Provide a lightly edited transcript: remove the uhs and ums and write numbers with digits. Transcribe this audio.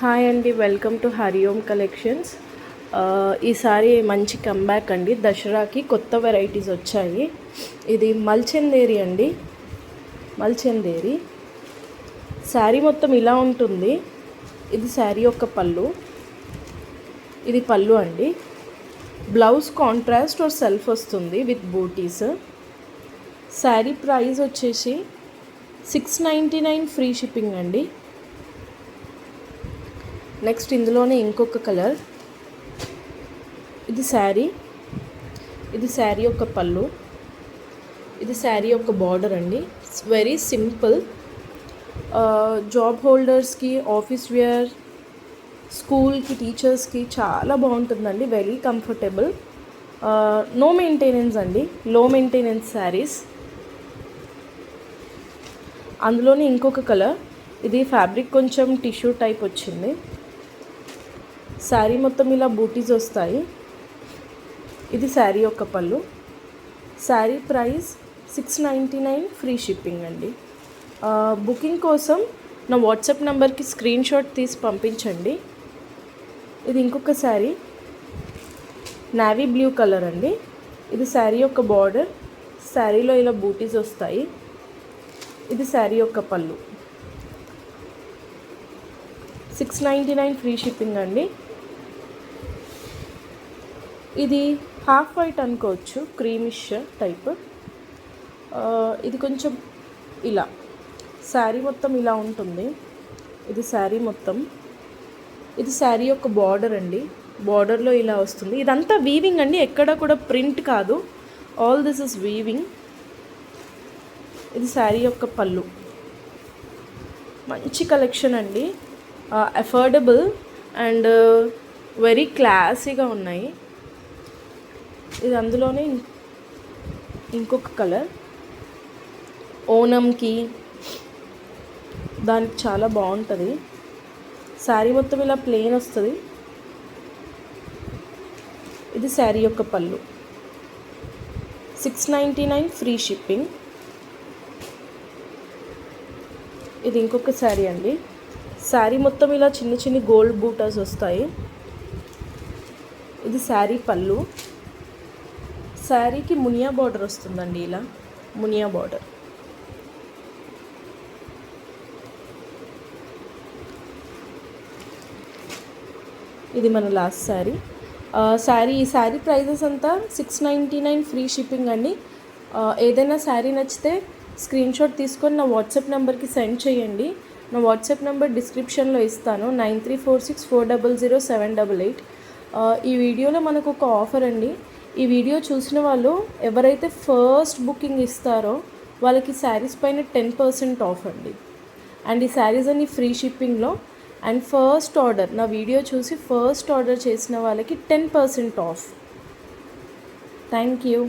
Hi అండి, welcome to Hari Om collections. ఈసారి మంచి కంబ్యాక్ అండి. దసరాకి కొత్త వెరైటీస్ వచ్చాయి. ఇది మల్చందేరి అండి. మల్చందేరి శారీ మొత్తం ఇలా ఉంటుంది. ఇది శారీ యొక్క పళ్ళు. ఇది పళ్ళు అండి. బ్లౌజ్ కాంట్రాస్ట్ ఆర్ సెల్ఫ్ వస్తుంది విత్ బూటీస్. శారీ ప్రైస్ వచ్చేసి 699 ఫ్రీ షిప్పింగ్ అండి. నెక్స్ట్ ఇందులోనే ఇంకొక కలర్. ఇది శారీ యొక్క పళ్ళు. ఇది శారీ యొక్క బార్డర్ అండి. It's very simple. జాబ్ హోల్డర్స్కి, ఆఫీస్ వేర్, స్కూల్కి, టీచర్స్కి చాలా బాగుంటుందండి. Very comfortable. నో మెయింటెనెన్స్ అండి. లో మెయింటెనెన్స్ శారీస్. అందులోనే ఇంకొక కలర్. ఇది ఫ్యాబ్రిక్ కొంచెం టిష్యూ టైప్ వచ్చింది. శారీ మొత్తం ఇలా బూటీస్ వస్తాయి. ఇది శారీ యొక్క పళ్ళు. శారీ ప్రైస్ 699 ఫ్రీ షిప్పింగ్ అండి. బుకింగ్ కోసం నా వాట్సాప్ నెంబర్కి స్క్రీన్ షాట్ తీసి పంపించండి. ఇది ఇంకొక శారీ, నావీ బ్లూ కలర్ అండి. ఇది శారీ యొక్క బార్డర్. శారీలో ఇలా బూటీస్ వస్తాయి. ఇది శారీ యొక్క పళ్ళు. 699 ఫ్రీ షిప్పింగ్ అండి. ఇది హాఫ్ వైట్ అనుకోవచ్చు, క్రీమిష్ టైప్. ఇది కొంచెం ఇలా శారీ మొత్తం ఇలా ఉంటుంది. ఇది శారీ మొత్తం. ఇది శారీ యొక్క బార్డర్ అండి. బార్డర్లో ఇలా వస్తుంది. ఇదంతా వీవింగ్ అండి, ఎక్కడ కూడా ప్రింట్ కాదు. All this is weaving. ఇది శారీ యొక్క పళ్ళు. మంచి కలెక్షన్ అండి. అఫోర్డబుల్ అండ్ వెరీ క్లాసీగా ఉన్నాయి. ఇది అందులోనే ఇంకొక కలర్. ఓనంకి దానికి చాలా బాగుంటుంది. శారీ మొత్తం ఇలా ప్లెయిన్ వస్తుంది. ఇది శారీ యొక్క పళ్ళు. 699 ఫ్రీ షిప్పింగ్. ఇది ఇంకొక శారీ అండి. శారీ మొత్తం ఇలా చిన్న చిన్న గోల్డ్ బూటాస్ వస్తాయి. ఇది శారీ పళ్ళు. శారీకి మునియా బార్డర్ వస్తుందండి. ఇలా మునియా బార్డర్. ఇది మన లాస్ట్ శారీ. ఈ శారీ ప్రైజెస్ అంతా 699 ఫ్రీ షిప్పింగ్ అండి. ఏదైనా శారీ నచ్చితే స్క్రీన్ షాట్ తీసుకొని నా వాట్సాప్ నెంబర్కి సెండ్ చేయండి. నా వాట్సాప్ నెంబర్ డిస్క్రిప్షన్లో ఇస్తాను, 9346400788. ఈ వీడియోలో మనకు ఒక ఆఫర్ అండి. ఈ వీడియో చూసిన వాళ్ళు ఎవరైతే ఫస్ట్ బుకింగ్ ఇస్తారో వాళ్ళకి శారీస్ పైన 10% ఆఫ్ అండి. అండ్ ఈ శారీస్ అన్ని ఫ్రీ షిప్పింగ్లో. అండ్ ఫస్ట్ ఆర్డర్, నా వీడియో చూసి ఫస్ట్ ఆర్డర్ చేసిన వాళ్ళకి 10% ఆఫ్. Thank you.